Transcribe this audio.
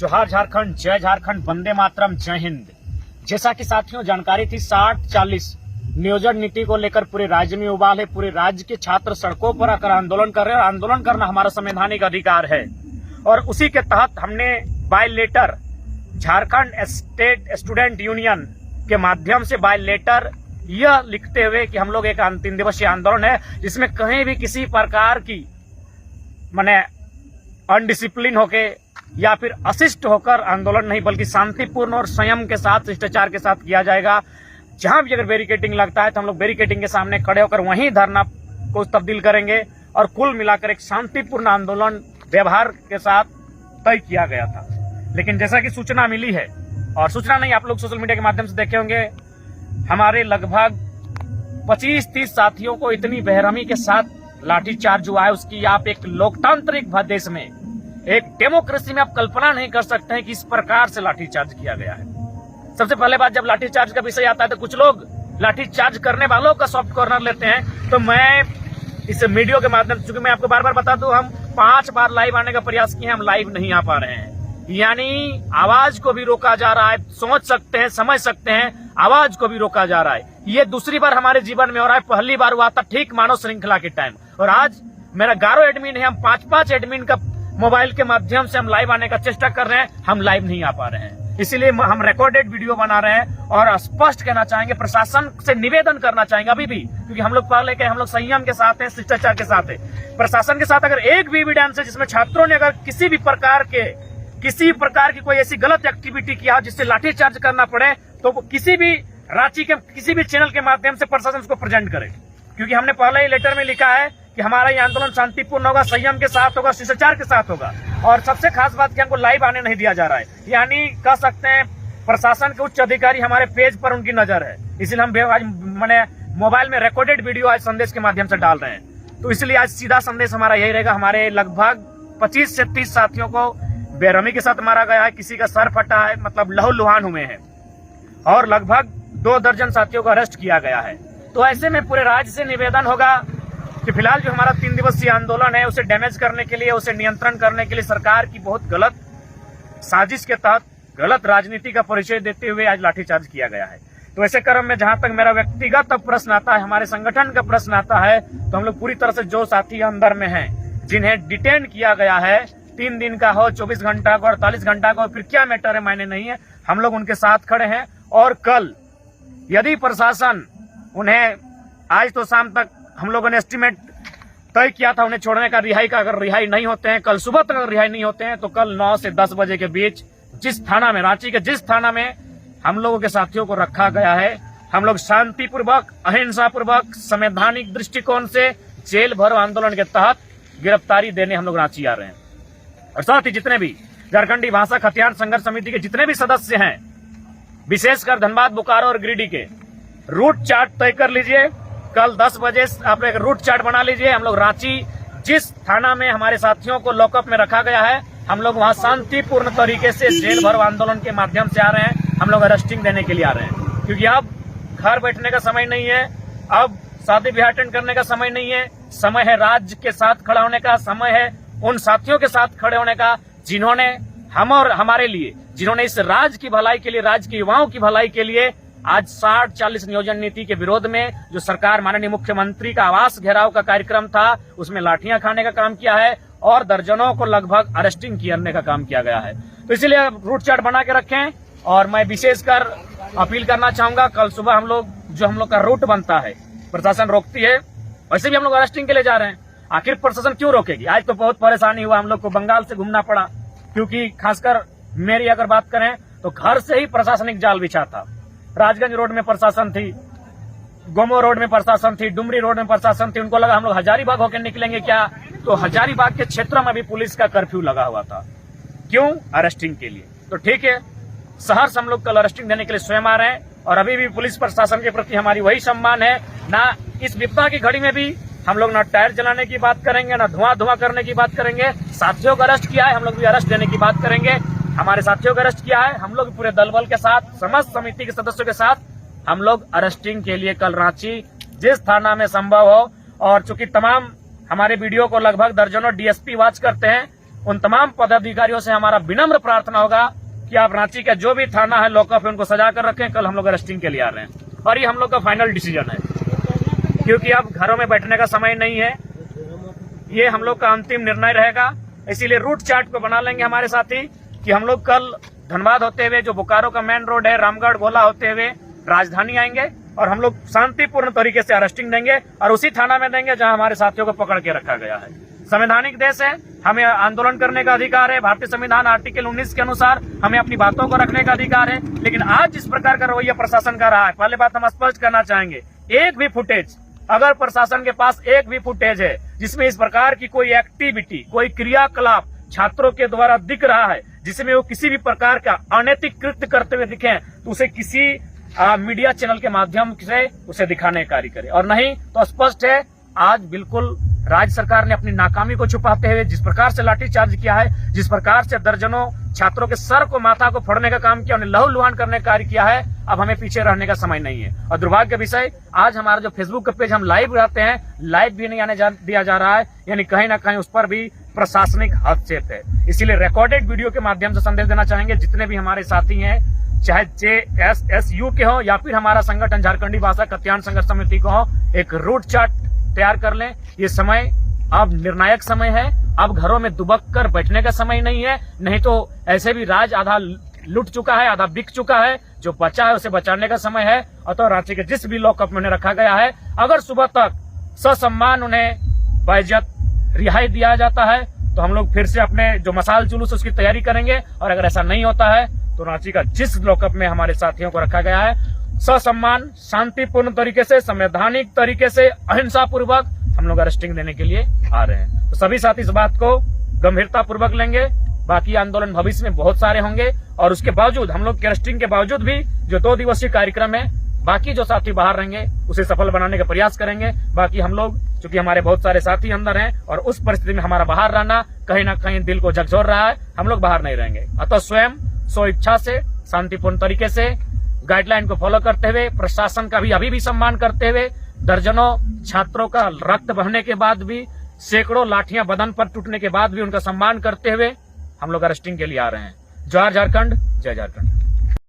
जोहार झारखंड, जय झारखंड, वंदे मातरम, जय हिंद। जैसा कि साथियों जानकारी थी 60-40 नियोजन नीति को लेकर पूरे राज्य में उबाल है। पूरे राज्य के छात्र सड़कों पर आकर आंदोलन कर रहे हैं। आंदोलन करना हमारा संवैधानिक अधिकार है और उसी के तहत हमने by letter Jharkhand state student union के माध्यम से बाय लेटर यह लिखते हुए कि हम लोग एक 3 दिवसीय आंदोलन है जिसमें कहीं भी किसी प्रकार की माने अनडिसिप्लिन होके या फिर अशिष्ट होकर आंदोलन नहीं बल्कि शांतिपूर्ण और संयम के साथ शिष्टाचार के साथ किया जाएगा। जहां भी अगर बैरिकेडिंग लगता है तो हम लोग बैरिकेडिंग के सामने खड़े होकर वहीं धरना को तब्दील करेंगे और कुल मिलाकर एक शांतिपूर्ण आंदोलन व्यवहार के साथ तय किया गया था। लेकिन जैसा कि सूचना मिली है और सूचना नहीं आप लोग सोशल मीडिया के माध्यम से देखे होंगे, हमारे लगभग 25-30 साथियों को इतनी बेरहमी के साथ लाठीचार्ज हुआ है। उसकी आप एक लोकतांत्रिक देश में, एक डेमोक्रेसी में आप कल्पना नहीं कर सकते हैं कि इस प्रकार से लाठीचार्ज किया गया है। सबसे पहले बात, जब लाठीचार्ज का विषय आता है तो कुछ लोग लाठीचार्ज करने वालों का सॉफ्ट कॉर्नर लेते हैं। तो मैं इस वीडियो के माध्यम से, चूंकि मैं आपको बार बार बता दूं, हम 5 बार लाइव आने का प्रयास किए, हम लाइव नहीं आ पा रहे हैं। यानी आवाज को भी रोका जा रहा है। सोच सकते हैं, समझ सकते हैं, आवाज को भी रोका जा रहा है। ये दूसरी बार हमारे जीवन में हो रहा है। पहली बार हुआ था ठीक मानव श्रृंखला के टाइम, और आज मेरा 11 एडमिन है। हम 5-5 एडमिन का मोबाइल के माध्यम से हम लाइव आने का चेष्टा कर रहे हैं, हम लाइव नहीं आ पा रहे हैं। इसीलिए हम रिकॉर्डेड वीडियो बना रहे हैं और स्पष्ट कहना चाहेंगे, प्रशासन से निवेदन करना चाहेंगे अभी भी, क्योंकि हम लोग पहले के हम लोग संयम के साथ हैं, शिष्टाचार के साथ है। प्रशासन के साथ अगर एक भी एविडेंस है जिसमें छात्रों ने अगर किसी प्रकार की कोई ऐसी गलत एक्टिविटी किया जिससे लाठीचार्ज करना पड़े, तो किसी भी रांची के किसी भी चैनल के माध्यम से प्रशासन उसको प्रेजेंट करे। क्योंकि हमने पहले ही लेटर में लिखा है कि हमारा ये आंदोलन शांतिपूर्ण होगा, संयम के साथ होगा, शिष्टाचार के साथ होगा। और सबसे खास बात कि हमको लाइव आने नहीं दिया जा रहा है। यानी कह सकते हैं प्रशासन के उच्च अधिकारी हमारे पेज पर उनकी नजर है। इसलिए हम आज मैंने मोबाइल में रिकॉर्डेड वीडियो आज संदेश के माध्यम से डाल रहे हैं। तो इसलिए आज सीधा संदेश हमारा यही रहेगा। हमारे लगभग 25 से 30 साथियों को बेरहमी के साथ मारा गया है। किसी का सर फटा है, मतलब लहूलुहान हुए हैं, और लगभग 2 दर्जन साथियों को अरेस्ट किया गया है। तो ऐसे में पूरे राज्य से निवेदन होगा कि फिलहाल जो हमारा 3 दिवसीय आंदोलन है उसे डैमेज करने के लिए, उसे नियंत्रण करने के लिए सरकार की बहुत गलत साजिश के तहत गलत राजनीति का परिचय देते हुए आज लाठीचार्ज किया गया है। तो ऐसे क्रम में जहां तक मेरा व्यक्तिगत प्रश्न आता है, हमारे संगठन का प्रश्न आता है, तो हम लोग पूरी तरह से जो साथी अंदर में हैं, जिन्हें डिटेन किया गया है, 3 दिन का हो, 24 घंटा का, 48 घंटा का, फिर क्या मैटर है मायने नहीं है, हम लोग उनके साथ खड़े हैं। और कल यदि प्रशासन उन्हें, आज तो शाम तक हम लोगों ने एस्टिमेट तय किया था उन्हें छोड़ने का, रिहाई का, अगर रिहाई नहीं होते हैं, कल सुबह तक अगर रिहाई नहीं होते हैं, तो कल 9 से 10 बजे के बीच जिस थाना में, रांची के जिस थाना में हम लोगों के साथियों को रखा गया है, हम लोग शांतिपूर्वक, अहिंसापूर्वक, संवैधानिक दृष्टिकोण से जेल भरो आंदोलन के तहत गिरफ्तारी देने हम लोग रांची आ रहे हैं। और साथ ही जितने भी झारखंडी भाषा हथियार संघर्ष समिति के जितने भी सदस्य हैं, विशेषकर धनबाद, बोकारो और गिरिडीह के, रूट चार्ट तय कर लीजिए। कल 10 बजे आप एक रूट चार्ट बना लीजिए। हम लोग रांची जिस थाना में हमारे साथियों को लॉकअप में रखा गया है, हम लोग वहां शांतिपूर्ण तरीके से जेल भरो आंदोलन के माध्यम से आ रहे हैं। हम लोग अरेस्टिंग देने के लिए आ रहे हैं, क्योंकि अब घर बैठने का समय नहीं है, अब शादी ब्याह अटेंड करने का समय नहीं है। समय है राज्य के साथ खड़ा होने का, समय है उन साथियों के साथ खड़े होने का जिन्होंने हम और हमारे लिए, जिन्होंने इस राज्य की भलाई के लिए, राज्य के युवाओं की भलाई के लिए आज 60-40 नियोजन नीति के विरोध में जो सरकार, माननीय मुख्यमंत्री का आवास घेराव का कार्यक्रम था, उसमें लाठियां खाने का काम किया है और दर्जनों को लगभग अरेस्टिंग करने का काम किया गया है। तो इसलिए रूट चार्ट बना के रखें। और मैं विशेषकर अपील करना चाहूंगा, कल सुबह हम लोग का रूट बनता है, प्रशासन रोकती है, वैसे भी हम लोग अरेस्टिंग के लिए जा रहे हैं। आखिर प्रशासन क्यों रोकेगी? आज तो बहुत परेशानी हुआ, हम लोग को बंगाल से घूमना पड़ा, क्योंकि खासकर मेरी अगर बात करें तो घर से ही प्रशासनिक जाल बिछा था। राजगंज रोड में प्रशासन थी, गोमो रोड में प्रशासन थी, डुमरी रोड में प्रशासन थी। उनको लगा हम लोग हजारीबाग होकर निकलेंगे क्या, तो हजारीबाग के क्षेत्रों में भी पुलिस का कर्फ्यू लगा हुआ था। क्यों? अरेस्टिंग के लिए। तो ठीक है, सहर्ष हम लोग कल अरेस्टिंग देने के लिए स्वयं आ रहे हैं। और अभी भी पुलिस प्रशासन के प्रति हमारी वही सम्मान है। ना इस विपदा की घड़ी में भी हम लोग ना टायर जलाने की बात करेंगे, ना धुआं करने की बात करेंगे। साथियों को अरेस्ट किया है, हम लोग भी अरेस्ट देने की बात करेंगे। हमारे साथियों को अरेस्ट किया है, हम लोग पूरे दल बल के साथ, समस्त समिति के सदस्यों के साथ हम लोग अरेस्टिंग के लिए कल रांची जिस थाना में संभव हो। और चूंकि तमाम हमारे वीडियो को लगभग दर्जनों डीएसपी वॉच करते हैं, उन तमाम पदाधिकारियों से हमारा विनम्र प्रार्थना होगा कि आप रांची का जो भी थाना है लॉकअप है उनको सजा कर रखें। कल हम लोग अरेस्टिंग के लिए आ रहे हैं और ये हम लोग का फाइनल डिसीजन है, क्योंकि अब घरों में बैठने का समय नहीं है। ये हम लोग का अंतिम निर्णय रहेगा। इसीलिए रूट चार्ट पे बना लेंगे हमारे साथी कि हम लोग कल धनबाद होते हुए जो बोकारो का मेन रोड है रामगढ़ गोला होते हुए राजधानी आएंगे और हम लोग शांतिपूर्ण तरीके से अरेस्टिंग देंगे और उसी थाना में देंगे जहां हमारे साथियों को पकड़ के रखा गया है। संवैधानिक देश है, हमें आंदोलन करने का अधिकार है। भारतीय संविधान आर्टिकल 19 के अनुसार हमें अपनी बातों को रखने का अधिकार है। लेकिन आज जिस प्रकार का रवैया प्रशासन का रहा है, पहले बात हम स्पष्ट करना चाहेंगे, एक भी फुटेज, अगर प्रशासन के पास एक भी फुटेज है जिसमें इस प्रकार की कोई एक्टिविटी, कोई क्रियाकलाप छात्रों के द्वारा दिख रहा है जिसमें वो किसी भी प्रकार का अनैतिक कृत्य करते हुए दिखे, तो उसे किसी मीडिया चैनल के माध्यम से उसे दिखाने का कार्य करे। और नहीं तो स्पष्ट है, आज बिल्कुल राज्य सरकार ने अपनी नाकामी को छुपाते हुए जिस प्रकार से लाठीचार्ज किया है, जिस प्रकार से दर्जनों छात्रों के सर को, माथा को फोड़ने का काम किया, उन्हें लहूलुहान करने का कार्य किया है, अब हमें पीछे रहने का समय नहीं है। और दुर्भाग्य विषय, आज हमारा जो फेसबुक का पेज हम लाइव रहते हैं, लाइव भी नहीं आने दिया जा रहा है, यानी कहीं ना कहीं उस पर भी प्रशासनिक हस्तक्षेप है। इसीलिए रिकॉर्डेड वीडियो के माध्यम से संदेश देना चाहेंगे जितने भी हमारे साथी हैं, चाहे JSSU के हो या फिर हमारा संगठन झारखंडी भाषा कल्याण संघर्ष समिति को हो, एक रूट चार्ट तैयार कर लें। ये समय अब निर्णायक समय है, अब घरों में दुबक कर बैठने का समय नहीं है। नहीं तो ऐसे भी राज आधा लुट चुका है, आधा बिक चुका है, जो बचा है उसे बचाने का समय है। अतः रांची के जिस भी लॉकअप में उन्हें रखा गया है, अगर सुबह तक ससम्मान उन्हें बाइज्जत रिहाई दिया जाता है तो हम लोग फिर से अपने जो मसाल जुलूस उसकी तैयारी करेंगे। और अगर ऐसा नहीं होता है तो रांची का जिस लॉकअप में हमारे साथियों को रखा गया है, ससम्मान, शांतिपूर्ण तरीके से, संवैधानिक तरीके से, अहिंसा पूर्वक हम लोग अरेस्टिंग देने के लिए आ रहे हैं। तो सभी साथी इस बात को गंभीरता पूर्वक लेंगे। बाकी आंदोलन भविष्य में बहुत सारे होंगे और उसके बावजूद, हम लोग के अरेस्टिंग के बावजूद भी जो 2 दिवसीय कार्यक्रम है, बाकी जो साथी बाहर रहेंगे उसे सफल बनाने का प्रयास करेंगे। बाकी हम लोग, चूंकि हमारे बहुत सारे साथी अंदर हैं और उस परिस्थिति में हमारा बाहर रहना कहीं ना कहीं दिल को झकझोर रहा है, हम लोग बाहर नहीं रहेंगे। अतः स्वयं स्व इच्छा से, शांतिपूर्ण तरीके से, गाइडलाइन को फॉलो करते हुए, प्रशासन का भी अभी भी सम्मान करते हुए, दर्जनों छात्रों का रक्त बहने के बाद भी, सैकड़ों लाठियां बदन पर टूटने के बाद भी उनका सम्मान करते हुए हम लोग अरेस्टिंग के लिए आ रहे हैं। जय झारखंड, जय झारखंड।